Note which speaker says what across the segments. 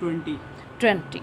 Speaker 1: 20
Speaker 2: 20।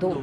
Speaker 2: 2,
Speaker 1: 2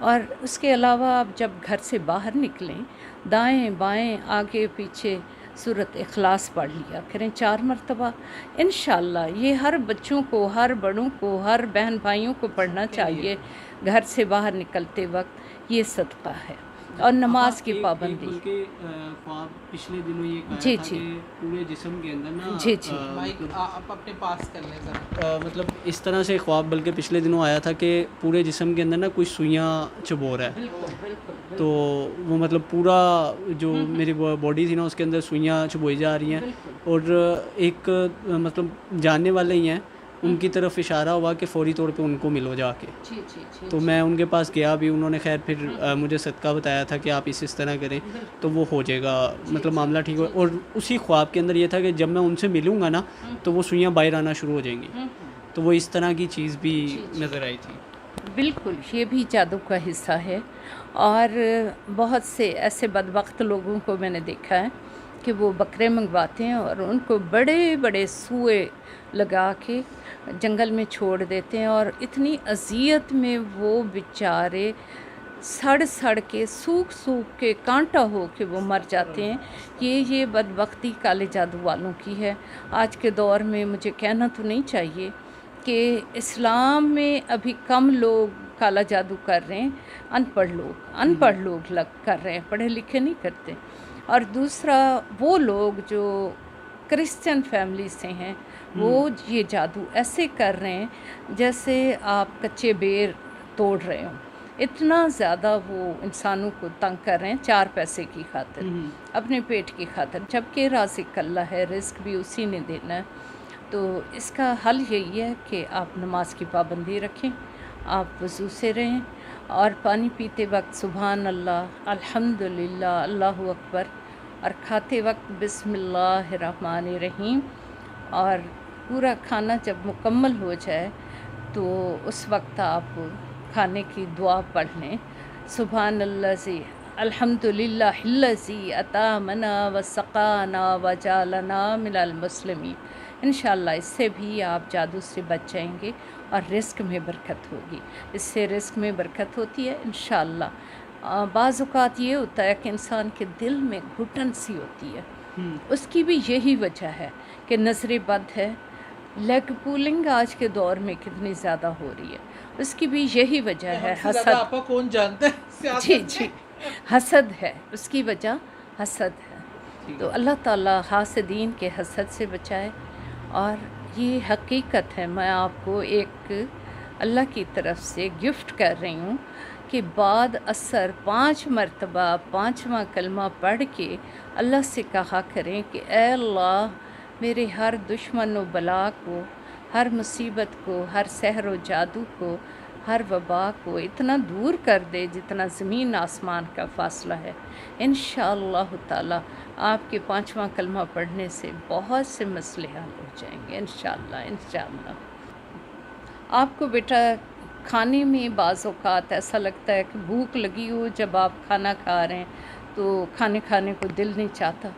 Speaker 2: اور اس کے علاوہ آپ جب گھر سے باہر نکلیں دائیں بائیں آگے پیچھے سورۃ اخلاص پڑھ لیا کریں 4 مرتبہ. انشاءاللہ یہ ہر بچوں کو، ہر بڑوں کو، ہر بہن بھائیوں کو پڑھنا چاہیے گھر سے باہر نکلتے وقت. یہ صدقہ ہے اور نماز کی پابندی.
Speaker 1: بلکہ خواب پچھلے دنوں یہ کہا
Speaker 2: جی
Speaker 1: تھا
Speaker 2: جی
Speaker 1: کہ پورے جسم کے اندر نا
Speaker 2: جی جی
Speaker 3: مائک آپ اپنے پاس کر لیں ذرا.
Speaker 1: مطلب اس طرح سے خواب بلکہ پچھلے دنوں آیا تھا کہ پورے جسم کے اندر نا کوئی سوئیاں چبو رہا ہے.
Speaker 2: بالکل بالکل
Speaker 1: تو وہ مطلب پورا جو میری باڈی تھی نا اس کے اندر سوئیاں چبوئی جا رہی ہیں. اور ایک مطلب جاننے والے ہی ہیں ان کی طرف اشارہ ہوا کہ فوری طور پہ ان کو ملو جا کے.
Speaker 2: جی جی جی
Speaker 1: تو میں ان کے پاس گیا بھی، انہوں نے خیر پھر مجھے صدقہ بتایا تھا کہ آپ اس طرح کریں تو وہ ہو جائے گا، مطلب معاملہ ٹھیک ہو. اور اسی خواب کے اندر یہ تھا کہ جب میں ان سے ملوں گا نا تو وہ سوئیاں باہر آنا شروع ہو جائیں گی. تو وہ اس طرح کی چیز بھی نظر آئی تھی.
Speaker 2: بالکل یہ بھی جادو کا حصہ ہے. اور بہت سے ایسے بدبخت لوگوں کو میں نے دیکھا ہے کہ وہ بکرے منگواتے ہیں اور ان کو بڑے بڑے سوئے لگا کے جنگل میں چھوڑ دیتے ہیں اور اتنی اذیت میں وہ بیچارے سڑ سڑ کے سوکھ کے کانٹا ہو کے وہ مر جاتے ہیں. یہ بدبختی کالے جادو والوں کی ہے. آج کے دور میں مجھے کہنا تو نہیں چاہیے کہ اسلام میں ابھی کم لوگ کالا جادو کر رہے ہیں، ان پڑھ لوگ کر رہے ہیں، پڑھے لکھے نہیں کرتے. اور دوسرا وہ لوگ جو کرسچن فیملی سے ہیں وہ یہ جادو ایسے کر رہے ہیں جیسے آپ کچے بیر توڑ رہے ہوں. اتنا زیادہ وہ انسانوں کو تنگ کر رہے ہیں 4 پیسے کی خاطر، اپنے پیٹ کی خاطر، جبکہ رازق اللہ ہے، رزق بھی اسی نے دینا ہے. تو اس کا حل یہی ہے کہ آپ نماز کی پابندی رکھیں، آپ وضو سے رہیں اور پانی پیتے وقت سبحان اللہ، الحمدللہ، اللہ اکبر، اور کھاتے وقت بسم اللہ الرحمن الرحیم. اور پورا کھانا جب مکمل ہو جائے تو اس وقت آپ کھانے کی دعا پڑھ لیں، سبحان الذی الحمدللہ الذی اطعمنا وسقانا وجعلنا من المسلمین. انشاءاللہ اس سے بھی آپ جادو سے بچ جائیں گے اور رزق میں برکت ہوگی. اس سے رزق میں برکت ہوتی ہے انشاءاللہ. بعض اوقات یہ ہوتا ہے کہ انسان کے دل میں گھٹن سی ہوتی ہے، اس کی بھی یہی وجہ ہے کہ نظر بد ہے. لیگ پولنگ آج کے دور میں کتنی زیادہ ہو رہی ہے، اس کی بھی یہی وجہ ہے حسد.
Speaker 3: آپ کون جانتا ہے؟
Speaker 2: جی جی حسد ہے، اس کی وجہ حسد ہے. تو اللہ تعالیٰ حاسدین کے حسد سے بچائے. اور یہ حقیقت ہے، میں آپ کو ایک اللہ کی طرف سے گفٹ کر رہی ہوں کہ بعد اثر 5 مرتبہ 5واں کلمہ پڑھ کے اللہ سے کہا کریں کہ اے اللہ میرے ہر دشمن و بلا کو، ہر مصیبت کو، ہر سحر و جادو کو، ہر وبا کو اتنا دور کر دے جتنا زمین آسمان کا فاصلہ ہے. انشاءاللہ تعالی آپ کے 5واں کلمہ پڑھنے سے بہت سے مسئلے حل ہو جائیں گے انشاءاللہ. آپ کو بیٹا کھانے میں بعض اوقات ایسا لگتا ہے کہ بھوک لگی ہو، جب آپ کھانا کھا رہے ہیں تو کھانے کو دل نہیں چاہتا.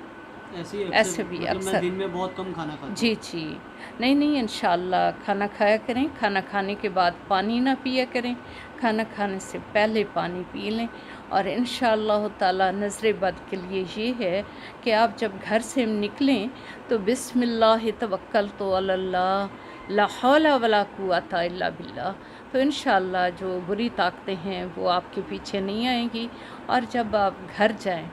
Speaker 2: ایسے بھی اکثر
Speaker 1: میں دن میں بہت کم کھانا کھاتا ہوں.
Speaker 2: جی نہیں انشاءاللہ کھانا کھایا کریں. کھانا کھانے کے بعد پانی نہ پیا کریں، کھانا کھانے سے پہلے پانی پی لیں. اور انشاءاللہ تعالی نظر بد کے لیے یہ ہے کہ آپ جب گھر سے نکلیں تو بسم اللہ توکلت علی اللہ لا حول ولا قوۃ الا باللہ. تو انشاءاللہ جو بری طاقتیں ہیں وہ آپ کے پیچھے نہیں آئیں گی. اور جب آپ گھر جائیں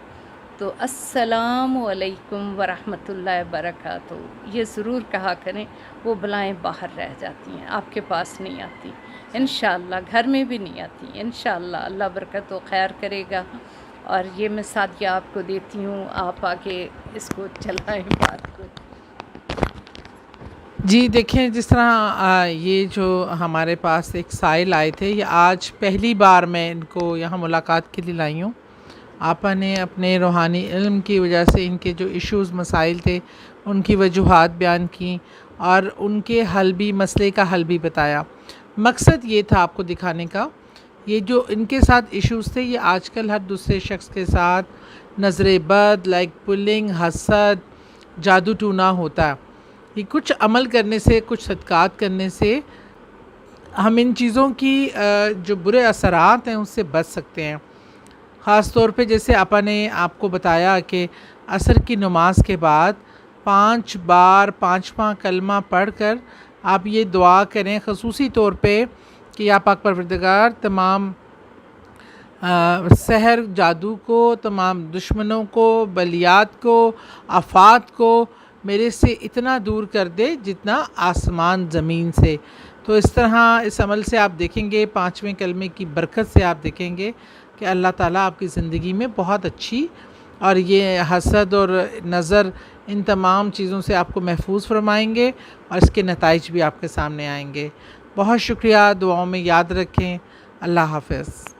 Speaker 2: تو السلام علیکم ورحمۃ اللہ وبرکاتہ یہ ضرور کہا کریں. وہ بلائیں باہر رہ جاتی ہیں، آپ کے پاس نہیں آتی انشاءاللہ، گھر میں بھی نہیں آتی انشاءاللہ. اللہ برکت و خیر کرے گا. اور یہ میں ساتھیہ آپ کو دیتی ہوں، آپ آگے اس کو چلائیں بات کو.
Speaker 3: جی دیکھیں، جس طرح یہ جو ہمارے پاس ایک سائل آئے تھے، یہ آج پہلی بار میں ان کو یہاں ملاقات کے لیے لائی ہوں. آپا نے اپنے روحانی علم کی وجہ سے ان کے جو ایشوز مسائل تھے ان کی وجوہات بیان کی اور ان کے حل بھی، مسئلے کا حل بھی بتایا. مقصد یہ تھا آپ کو دکھانے کا، یہ جو ان کے ساتھ ایشوز تھے یہ آج کل ہر دوسرے شخص کے ساتھ نظر بد، لائک پلنگ، حسد، جادو ٹونا ہوتا ہے. یہ کچھ عمل کرنے سے، کچھ صدقات کرنے سے ہم ان چیزوں کی جو برے اثرات ہیں اس سے بچ سکتے ہیں. خاص طور پہ جیسے اپا نے آپ کو بتایا کہ عصر کی نماز کے بعد 5 بار 5واں کلمہ پڑھ کر آپ یہ دعا کریں خصوصی طور پہ کہ یا پاک پروردگار تمام سحر جادو کو، تمام دشمنوں کو، بلیات کو، آفات کو میرے سے اتنا دور کر دے جتنا آسمان زمین سے. تو اس طرح اس عمل سے آپ دیکھیں گے 5ویں کلمے کی برکت سے آپ دیکھیں گے کہ اللہ تعالیٰ آپ کی زندگی میں بہت اچھی اور یہ حسد اور نظر ان تمام چیزوں سے آپ کو محفوظ فرمائیں گے اور اس کے نتائج بھی آپ کے سامنے آئیں گے. بہت شکریہ. دعاؤں میں یاد رکھیں. اللہ حافظ.